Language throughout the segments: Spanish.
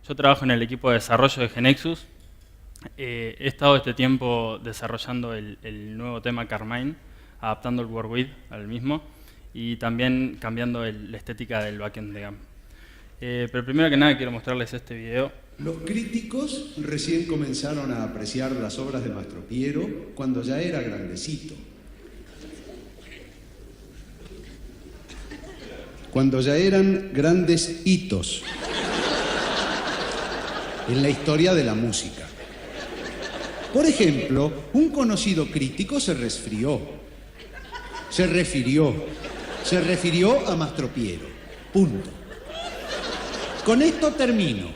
Yo trabajo en el equipo de desarrollo de GeneXus. He estado este tiempo desarrollando el nuevo tema Carmine, adaptando el WordWidth al mismo y también cambiando la estética del backend de GAM. Pero primero que nada quiero mostrarles este video. Los críticos recién comenzaron a apreciar las obras de Mastropiero cuando ya era grandecito. Cuando ya eran grandes hitos en la historia de la música. Por ejemplo, un conocido crítico se refirió a Mastropiero. Punto. Con esto termino.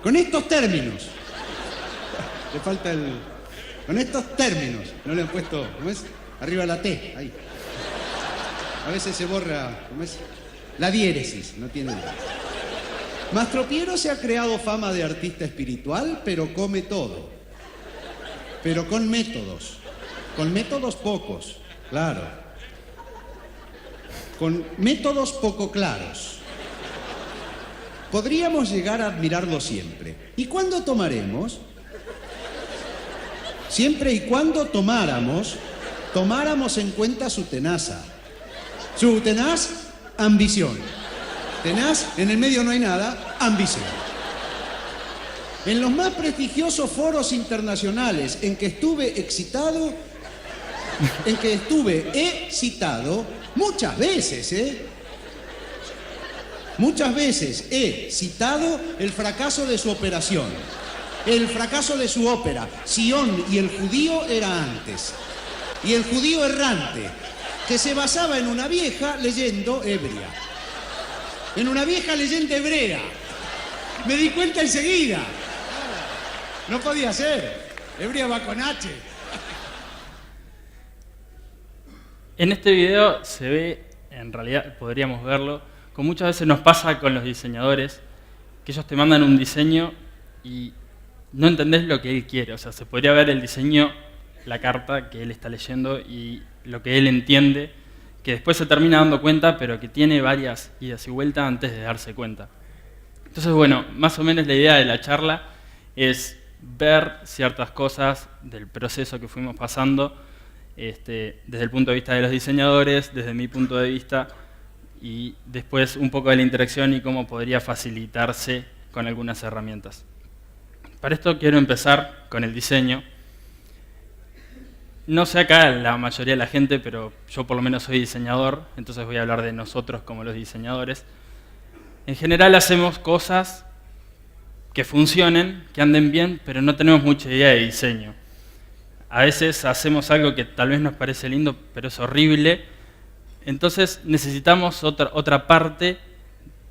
Con estos términos. Le falta el... Con estos términos. No le han puesto... ¿Cómo es? Arriba la T. Ahí. A veces se borra... ¿Cómo es? La diéresis. No tiene nada. Mastropiero se ha creado fama de artista espiritual, pero come todo. Pero con métodos. Con métodos pocos. Claro. Con métodos poco claros. Podríamos llegar a admirarlo siempre. ¿Y cuándo tomaremos? Siempre y cuando tomáramos en cuenta su tenaza. Su tenaz ambición. Tenaz, en el medio no hay nada, ambición. En los más prestigiosos foros internacionales en que estuve excitado, he citado muchas veces, Muchas veces he citado el fracaso de su operación, el fracaso de su ópera. Sion y el judío era antes. Y el judío errante, que se basaba en una vieja leyenda hebrea. En una vieja leyenda hebrea. Me di cuenta enseguida. No podía ser. Hebrea va con H. En este video se ve, en realidad podríamos verlo, como muchas veces nos pasa con los diseñadores, que ellos te mandan un diseño y no entendés lo que él quiere. O sea, se podría ver el diseño, la carta que él está leyendo y lo que él entiende, que después se termina dando cuenta, pero que tiene varias idas y vueltas antes de darse cuenta. Entonces, bueno, más o menos la idea de la charla es ver ciertas cosas del proceso que fuimos pasando, desde el punto de vista de los diseñadores, desde mi punto de vista, y después un poco de la interacción y cómo podría facilitarse con algunas herramientas. Para esto quiero empezar con el diseño. No sé acá la mayoría de la gente, pero yo por lo menos soy diseñador, entonces voy a hablar de nosotros como los diseñadores. En general hacemos cosas que funcionen, que anden bien, pero no tenemos mucha idea de diseño. A veces hacemos algo que tal vez nos parece lindo, pero es horrible. Entonces necesitamos otra parte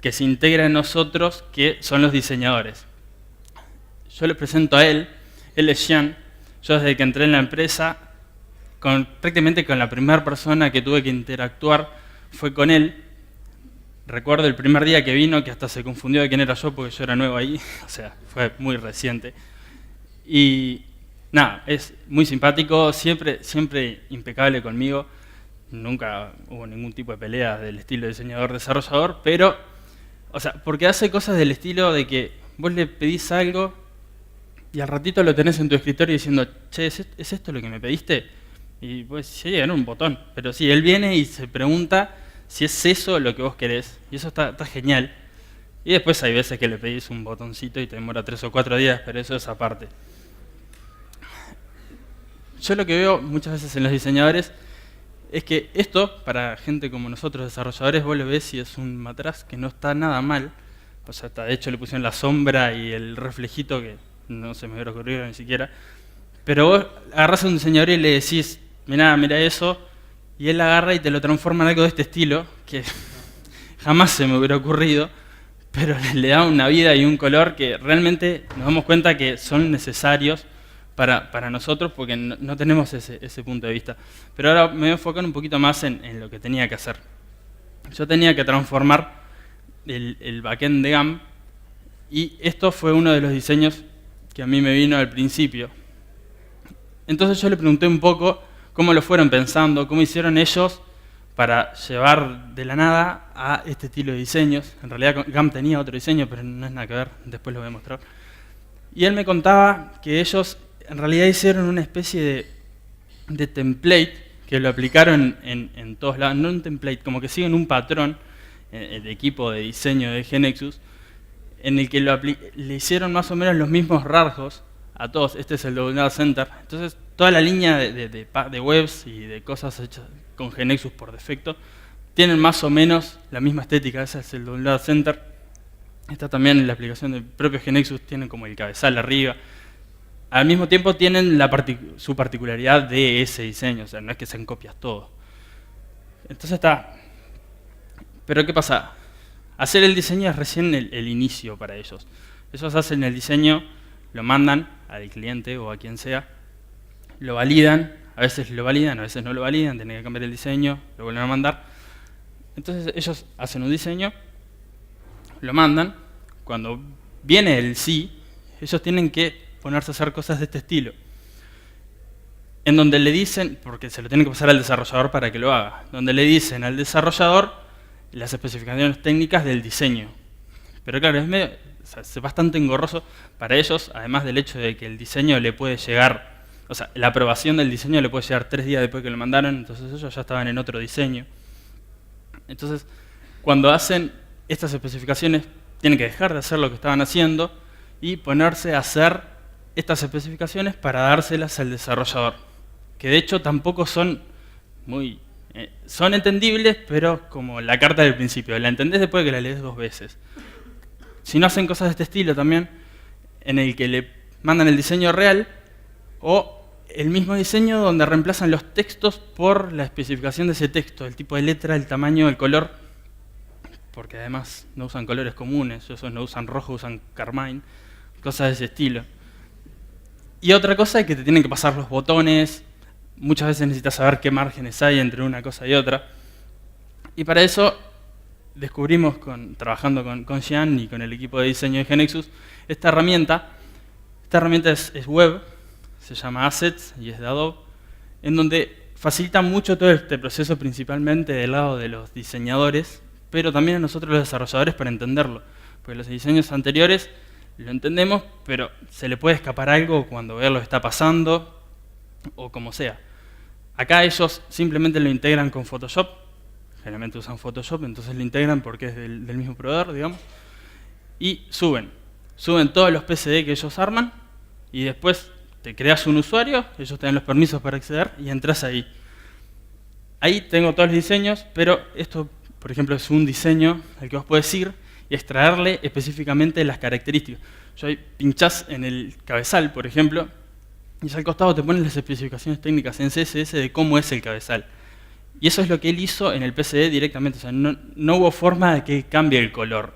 que se integra en nosotros, que son los diseñadores. Yo le presento a él es Jean. Yo desde que entré en la empresa, prácticamente con la primera persona que tuve que interactuar fue con él. Recuerdo el primer día que vino, que hasta se confundió de quién era yo, porque yo era nuevo ahí, o sea, fue muy reciente. Y nada, es muy simpático, siempre impecable conmigo. Nunca hubo ningún tipo de pelea del estilo diseñador-desarrollador, pero, o sea, porque hace cosas del estilo de que vos le pedís algo y al ratito lo tenés en tu escritorio diciendo, che, ¿es esto lo que me pediste? Y pues sí, era un botón, pero sí, él viene y se pregunta si es eso lo que vos querés, y eso está genial. Y después hay veces que le pedís un botoncito y te demora 3 o 4 días, pero eso es aparte. Yo lo que veo muchas veces en los diseñadores es que esto, para gente como nosotros desarrolladores, vos lo ves y es un matraz que no está nada mal. O sea, de hecho le pusieron la sombra y el reflejito que no se me hubiera ocurrido ni siquiera. Pero vos agarrás a un diseñador y le decís, mira eso, y él agarra y te lo transforma en algo de este estilo, que jamás se me hubiera ocurrido, pero le da una vida y un color que realmente nos damos cuenta que son necesarios para nosotros, porque no tenemos ese punto de vista. Pero ahora me voy a enfocar un poquito más en lo que tenía que hacer. Yo tenía que transformar el backend de GAM, y esto fue uno de los diseños que a mí me vino al principio. Entonces yo le pregunté un poco cómo lo fueron pensando, cómo hicieron ellos para llevar de la nada a este estilo de diseños. En realidad GAMP tenía otro diseño, pero no es nada que ver, después lo voy a mostrar. Y él me contaba que ellos en realidad hicieron una especie de template que lo aplicaron en todos lados, no un template, como que siguen un patrón, el equipo de diseño de GNexus, en el que le hicieron más o menos los mismos rasgos a todos. Este es el Double Center. Entonces, toda la línea de webs y de cosas hechas con GNexus por defecto tienen más o menos la misma estética. Ese es el Double Center. Está también en la aplicación del propio GNexus, tienen como el cabezal arriba. Al mismo tiempo tienen su particularidad de ese diseño, o sea, no es que sean copias todo. Entonces está. Pero ¿qué pasa? Hacer el diseño es recién el inicio para ellos. Ellos hacen el diseño, lo mandan al cliente o a quien sea, lo validan, a veces lo validan, a veces no lo validan, tienen que cambiar el diseño, lo vuelven a mandar. Entonces ellos hacen un diseño, lo mandan, cuando viene el sí, ellos tienen que ponerse a hacer cosas de este estilo. En donde le dicen, porque se lo tienen que pasar al desarrollador para que lo haga, donde le dicen al desarrollador las especificaciones técnicas del diseño. Pero claro, es bastante engorroso para ellos, además del hecho de que el diseño le puede llegar, o sea, la aprobación del diseño le puede llegar 3 días después que lo mandaron, entonces ellos ya estaban en otro diseño. Entonces, cuando hacen estas especificaciones, tienen que dejar de hacer lo que estaban haciendo y ponerse a hacer estas especificaciones para dárselas al desarrollador, que de hecho tampoco son muy... son entendibles, pero como la carta del principio, la entendés después de que la lees 2 veces. Si no, hacen cosas de este estilo también, en el que le mandan el diseño real o el mismo diseño donde reemplazan los textos por la especificación de ese texto, el tipo de letra, el tamaño, el color, porque además no usan colores comunes, esos no usan rojo, usan carmine, cosas de ese estilo. Y otra cosa es que te tienen que pasar los botones, muchas veces necesitas saber qué márgenes hay entre una cosa y otra. Y para eso descubrimos, trabajando con Jean y con el equipo de diseño de GNexus, esta herramienta. Esta herramienta es web, se llama Assets y es de Adobe, en donde facilita mucho todo este proceso, principalmente del lado de los diseñadores, pero también a nosotros los desarrolladores para entenderlo. Porque los diseños anteriores lo entendemos, pero se le puede escapar algo cuando ver lo que está pasando o como sea. Acá ellos simplemente lo integran con Photoshop, generalmente usan Photoshop, entonces lo integran porque es del mismo proveedor, digamos, y suben todos los PSD que ellos arman, y después te creas un usuario, ellos te dan los permisos para acceder, y entras ahí. Ahí tengo todos los diseños, pero esto, por ejemplo, es un diseño al que vos podés ir y extraerle específicamente las características. Yo ahí pinchás en el cabezal, por ejemplo, y al costado te ponen las especificaciones técnicas en CSS de cómo es el cabezal. Y eso es lo que él hizo en el PSD directamente, o sea, no hubo forma de que cambie el color.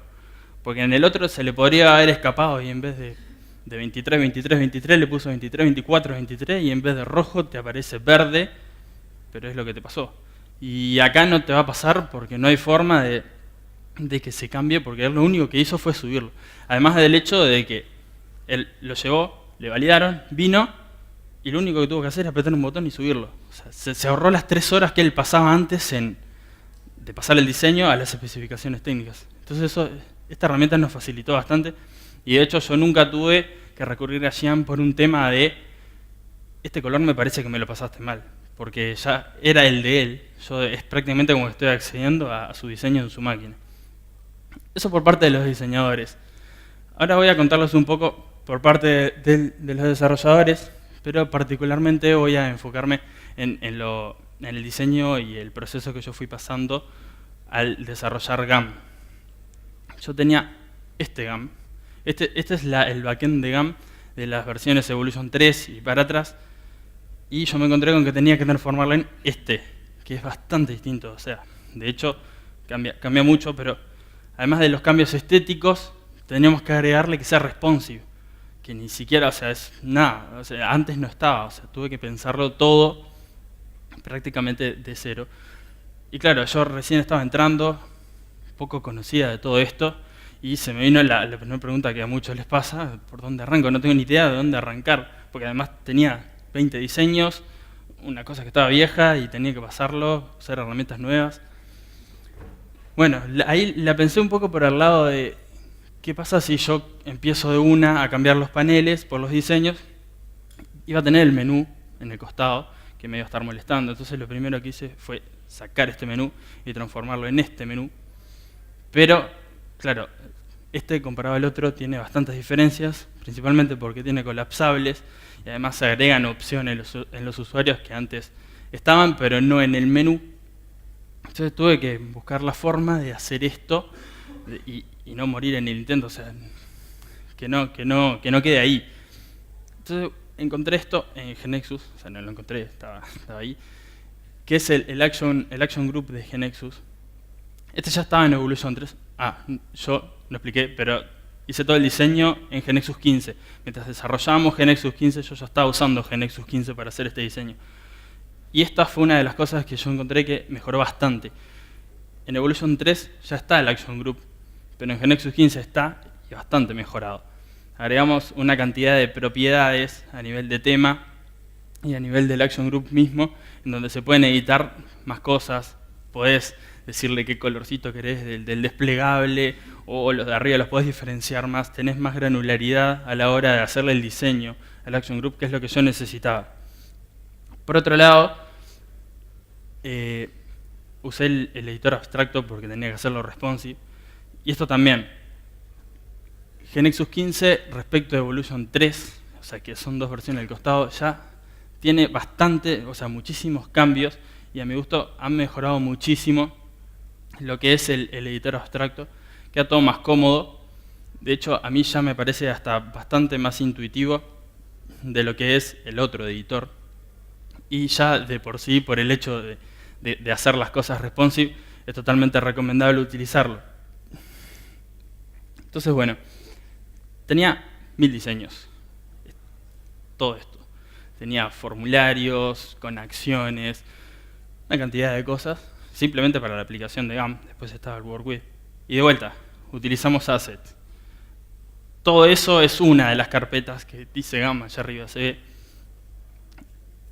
Porque en el otro se le podría haber escapado y en vez de 23, 23, 23 le puso 23, 24, 23 y en vez de rojo te aparece verde, pero es lo que te pasó. Y acá no te va a pasar porque no hay forma de que se cambie, porque él lo único que hizo fue subirlo. Además del hecho de que él lo llevó, le validaron, vino, y lo único que tuvo que hacer es apretar un botón y subirlo. O sea, se ahorró las 3 horas que él pasaba antes de pasar el diseño a las especificaciones técnicas. Entonces esta herramienta nos facilitó bastante, y de hecho yo nunca tuve que recurrir a Jean por un tema de este color me parece que me lo pasaste mal, porque ya era el de él. Es prácticamente como que estoy accediendo a su diseño en su máquina. Eso por parte de los diseñadores. Ahora voy a contarles un poco por parte de los desarrolladores, pero particularmente voy a enfocarme en el diseño y el proceso que yo fui pasando al desarrollar GAMP. Yo tenía este GAMP. Este es el backend de GAMP de las versiones Evolution 3 y para atrás. Y yo me encontré con que tenía que transformarlo en este, que es bastante distinto. O sea, de hecho, cambia mucho, pero además de los cambios estéticos, teníamos que agregarle que sea responsive. Que ni siquiera, o sea, es nada. O sea, antes no estaba, o sea, tuve que pensarlo todo prácticamente de cero. Y claro, yo recién estaba entrando, poco conocida de todo esto, y se me vino la primera pregunta que a muchos les pasa: ¿por dónde arranco? No tengo ni idea de dónde arrancar, porque además tenía 20 diseños, una cosa que estaba vieja y tenía que pasarlo, usar herramientas nuevas. Bueno, ahí la pensé un poco por el lado de qué pasa si yo empiezo de una a cambiar los paneles por los diseños. Iba a tener el menú en el costado que me iba a estar molestando, entonces lo primero que hice fue sacar este menú y transformarlo en este menú. Pero, claro, este comparado al otro tiene bastantes diferencias, principalmente porque tiene colapsables y además se agregan opciones en los usuarios que antes estaban, pero no en el menú. Entonces tuve que buscar la forma de hacer esto y no morir en el intento, o sea, que no quede ahí. Entonces encontré esto en GeneXus, o sea, no lo encontré, estaba ahí, que es el action Group de GeneXus. Este ya estaba en Evolution 3. Yo lo expliqué, pero hice todo el diseño en GeneXus 15. Mientras desarrollábamos GeneXus 15, yo ya estaba usando GeneXus 15 para hacer este diseño. Y esta fue una de las cosas que yo encontré que mejoró bastante. En Evolution 3 ya está el Action Group, pero en GeneXus 15 está y bastante mejorado. Agregamos una cantidad de propiedades a nivel de tema y a nivel del Action Group mismo, en donde se pueden editar más cosas. Podés decirle qué colorcito querés del desplegable, o los de arriba los podés diferenciar más. Tenés más granularidad a la hora de hacerle el diseño al Action Group, que es lo que yo necesitaba. Por otro lado, usé el editor abstracto porque tenía que hacerlo responsive. Y esto también. GeneXus 15 respecto a Evolution 3, o sea que son dos versiones del costado, ya tiene bastante, o sea, muchísimos cambios y a mi gusto han mejorado muchísimo lo que es el editor abstracto. Queda todo más cómodo. De hecho, a mí ya me parece hasta bastante más intuitivo de lo que es el otro editor. Y ya de por sí, por el hecho de hacer las cosas responsive, es totalmente recomendable utilizarlo. Entonces, bueno, tenía 1000 diseños. Todo esto. Tenía formularios, con acciones, una cantidad de cosas, simplemente para la aplicación de GAM. Después estaba el WorkWith. Y de vuelta, utilizamos assets. Todo eso es una de las carpetas que dice GAM, allá arriba se ve.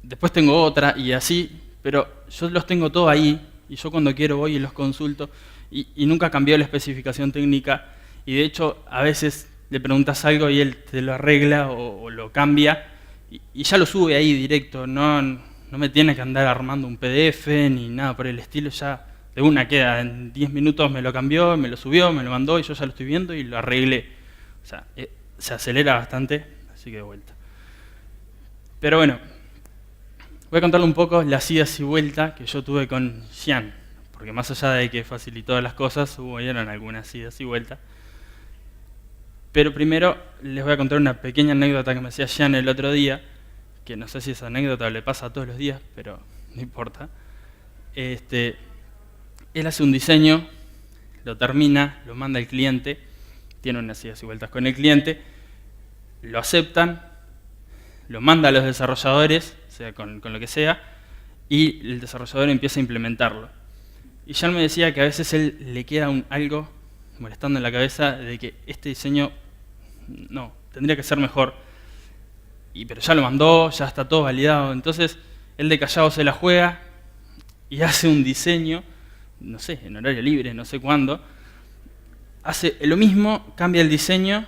Después tengo otra y así, pero yo los tengo todo ahí y yo cuando quiero voy y los consulto y nunca cambió la especificación técnica y de hecho a veces le preguntas algo y él te lo arregla o lo cambia y ya lo sube ahí directo, no me tiene que andar armando un PDF ni nada por el estilo, ya de una queda, en 10 minutos me lo cambió, me lo subió, me lo mandó y yo ya lo estoy viendo y lo arreglé. O sea, se acelera bastante, así que de vuelta. Pero bueno, voy a contarle un poco las idas y vueltas que yo tuve con Xian, porque más allá de que facilitó las cosas, hubieron algunas idas y vueltas. Pero primero les voy a contar una pequeña anécdota que me hacía Xian el otro día, que no sé si esa anécdota le pasa todos los días, pero no importa. Él hace un diseño, lo termina, lo manda al cliente, tiene unas idas y vueltas con el cliente, lo aceptan, lo manda a los desarrolladores, sea con lo que sea, y el desarrollador empieza a implementarlo. Y ya me decía que a veces él le queda algo molestando en la cabeza de que este diseño no, tendría que ser mejor. Pero ya lo mandó, ya está todo validado. Entonces, él de callado se la juega y hace un diseño, no sé, en horario libre, no sé cuándo, hace lo mismo, cambia el diseño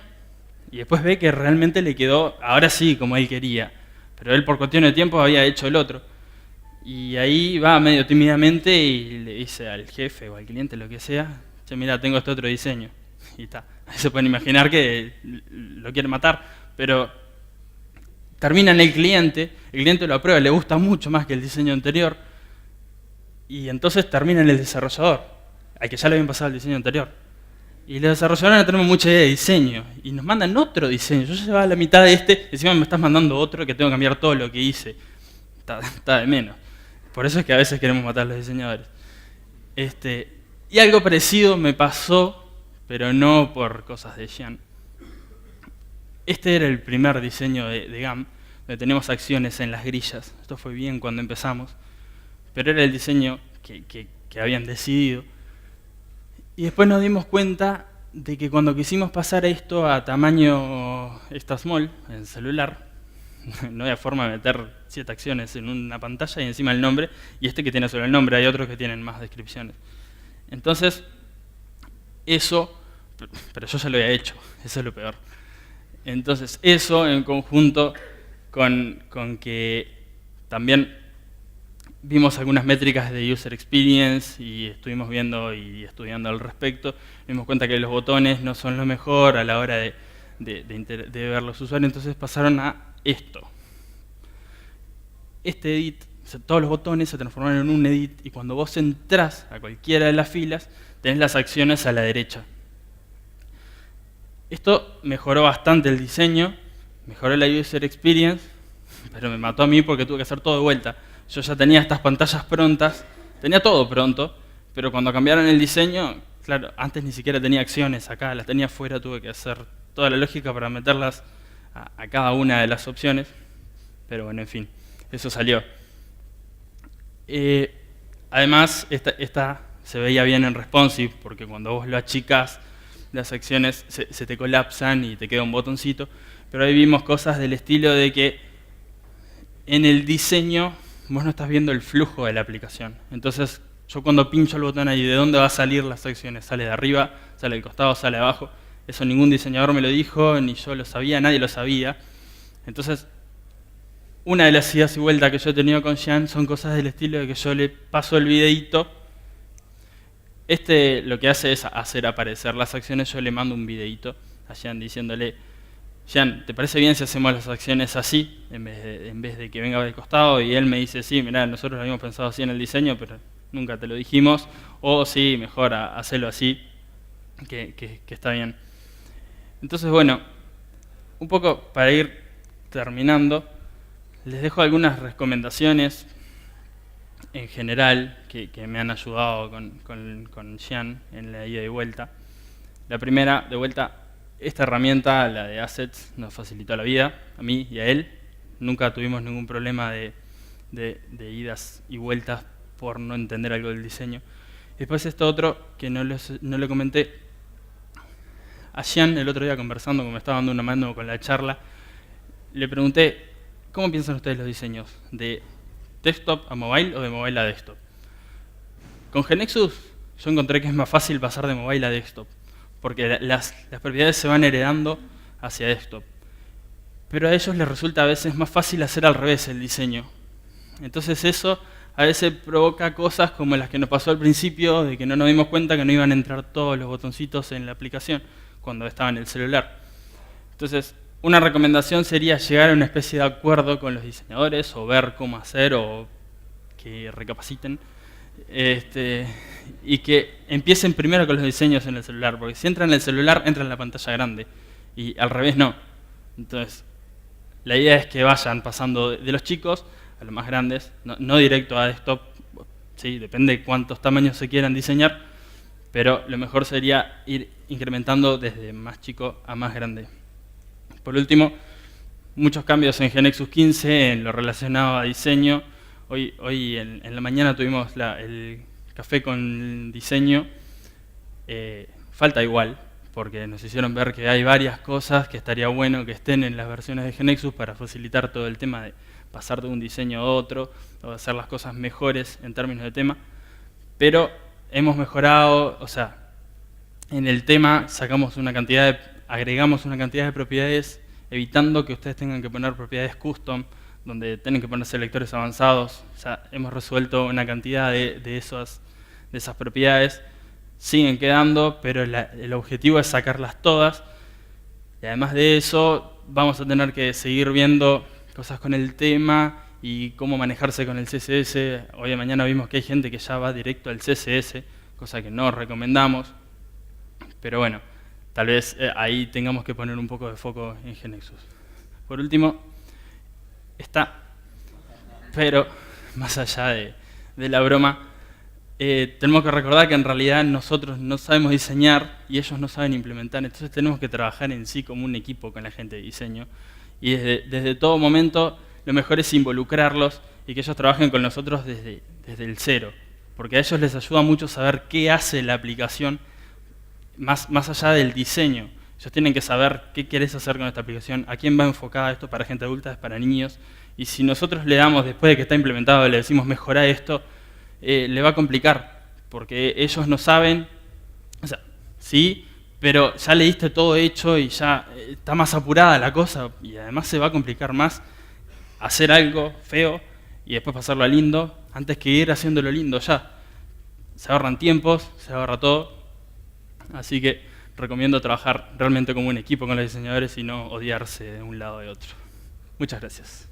y después ve que realmente le quedó, ahora sí, como él quería. Pero él por cuestión de tiempo había hecho el otro. Y ahí va medio tímidamente y le dice al jefe o al cliente, lo que sea, che, mira, tengo este otro diseño. Y está. Ahí se pueden imaginar que lo quiere matar, pero termina en el cliente lo aprueba, le gusta mucho más que el diseño anterior, y entonces termina en el desarrollador, al que ya le habían pasado el diseño anterior. Y los desarrolladores no tenemos mucha idea de diseño, y nos mandan otro diseño. Yo ya llevaba la mitad de encima me estás mandando otro que tengo que cambiar todo lo que hice. Está de menos. Por eso es que a veces queremos matar a los diseñadores. Y algo parecido me pasó, pero no por cosas de Xian. Este era el primer diseño de GAM, donde tenemos acciones en las grillas. Esto fue bien cuando empezamos, pero era el diseño que habían decidido. Y después nos dimos cuenta de que cuando quisimos pasar esto a tamaño extra small, en celular, No había forma de meter 7 acciones en una pantalla y encima el nombre, y este que tiene solo el nombre, hay otros que tienen más descripciones. Entonces, eso, pero yo ya lo había hecho, eso es lo peor. Entonces, eso en conjunto con que también vimos algunas métricas de user experience y estuvimos viendo y estudiando al respecto, dimos cuenta que los botones no son lo mejor a la hora de ver los usuarios, entonces pasaron a esto. Este edit, o sea, todos los botones se transformaron en un edit y cuando vos entrás a cualquiera de las filas, tenés las acciones a la derecha. Esto mejoró bastante el diseño, mejoró la user experience, pero me mató a mí porque tuve que hacer todo de vuelta. Yo ya tenía estas pantallas prontas, tenía todo pronto, pero cuando cambiaron el diseño, claro, antes ni siquiera tenía acciones acá, las tenía afuera, tuve que hacer toda la lógica para meterlas a cada una de las opciones, pero bueno, en fin, eso salió. Además, esta se veía bien en responsive, porque cuando vos lo achicás, las acciones se te colapsan y te queda un botoncito, pero ahí vimos cosas del estilo de que en el diseño vos no estás viendo el flujo de la aplicación. Entonces, yo cuando pincho el botón ahí, ¿de dónde va a salir las acciones? ¿Sale de arriba? ¿Sale del costado? ¿Sale de abajo? Eso ningún diseñador me lo dijo, ni yo lo sabía, nadie lo sabía. Entonces, una de las idas y vueltas que yo he tenido con Xian son cosas del estilo de que yo le paso el videíto. Lo que hace es hacer aparecer las acciones, yo le mando un videíto a Xian diciéndole: Xian, ¿te parece bien si hacemos las acciones así, en vez de que venga del costado? Y él me dice: sí, mirá, nosotros lo habíamos pensado así en el diseño, pero nunca te lo dijimos. O sí, mejor hacerlo así, que está bien. Entonces, bueno, un poco para ir terminando, les dejo algunas recomendaciones en general que me han ayudado con Xian en la ida y vuelta. La primera, de vuelta, esta herramienta, la de Assets, nos facilitó la vida, a mí y a él. Nunca tuvimos ningún problema de idas y vueltas por no entender algo del diseño. Después esto otro, que no le comenté, a Xian el otro día conversando, como me estaba dando una mano con la charla, le pregunté: ¿cómo piensan ustedes los diseños? ¿De desktop a mobile o de mobile a desktop? Con GeneXus yo encontré que es más fácil pasar de mobile a desktop, porque las propiedades se van heredando hacia desktop. Pero a ellos les resulta a veces más fácil hacer al revés el diseño. Entonces eso a veces provoca cosas como las que nos pasó al principio, de que no nos dimos cuenta que no iban a entrar todos los botoncitos en la aplicación cuando estaba en el celular. Entonces, una recomendación sería llegar a una especie de acuerdo con los diseñadores, o ver cómo hacer, o que recapaciten, y que empiecen primero con los diseños en el celular, porque si entran en el celular, entran en la pantalla grande, y al revés no. Entonces, la idea es que vayan pasando de los chicos a los más grandes, no directo a desktop, sí, depende de cuántos tamaños se quieran diseñar, pero lo mejor sería ir incrementando desde más chico a más grande. Por último, muchos cambios en GeneXus 15 en lo relacionado a diseño. Hoy en la mañana tuvimos el café con diseño. Falta igual, porque nos hicieron ver que hay varias cosas que estaría bueno que estén en las versiones de GeneXus para facilitar todo el tema de pasar de un diseño a otro, o hacer las cosas mejores en términos de tema. Pero hemos mejorado, o sea, en el tema agregamos una cantidad de propiedades, evitando que ustedes tengan que poner propiedades custom, donde tienen que poner selectores avanzados. O sea, hemos resuelto una cantidad de esas propiedades. Siguen quedando, pero el objetivo es sacarlas todas. Y además de eso, vamos a tener que seguir viendo cosas con el tema y cómo manejarse con el CSS. Hoy de mañana vimos que hay gente que ya va directo al CSS, cosa que no recomendamos. Pero bueno, tal vez ahí tengamos que poner un poco de foco en GeneXus. Por último, pero más allá de la broma, tenemos que recordar que en realidad nosotros no sabemos diseñar y ellos no saben implementar, entonces tenemos que trabajar en sí como un equipo con la gente de diseño. Y desde todo momento lo mejor es involucrarlos y que ellos trabajen con nosotros desde el cero, porque a ellos les ayuda mucho saber qué hace la aplicación más allá del diseño. Ellos tienen que saber qué querés hacer con esta aplicación, a quién va enfocada esto, para gente adulta, es para niños. Y si nosotros le damos, después de que está implementado, le decimos mejorar esto, le va a complicar, porque ellos no saben, o sea, sí, pero ya le diste todo hecho y ya está más apurada la cosa, y además se va a complicar más hacer algo feo y después pasarlo a lindo, antes que ir haciéndolo lindo ya. Se ahorran tiempos, se ahorra todo, así que recomiendo trabajar realmente como un equipo con los diseñadores y no odiarse de un lado o de otro. Muchas gracias.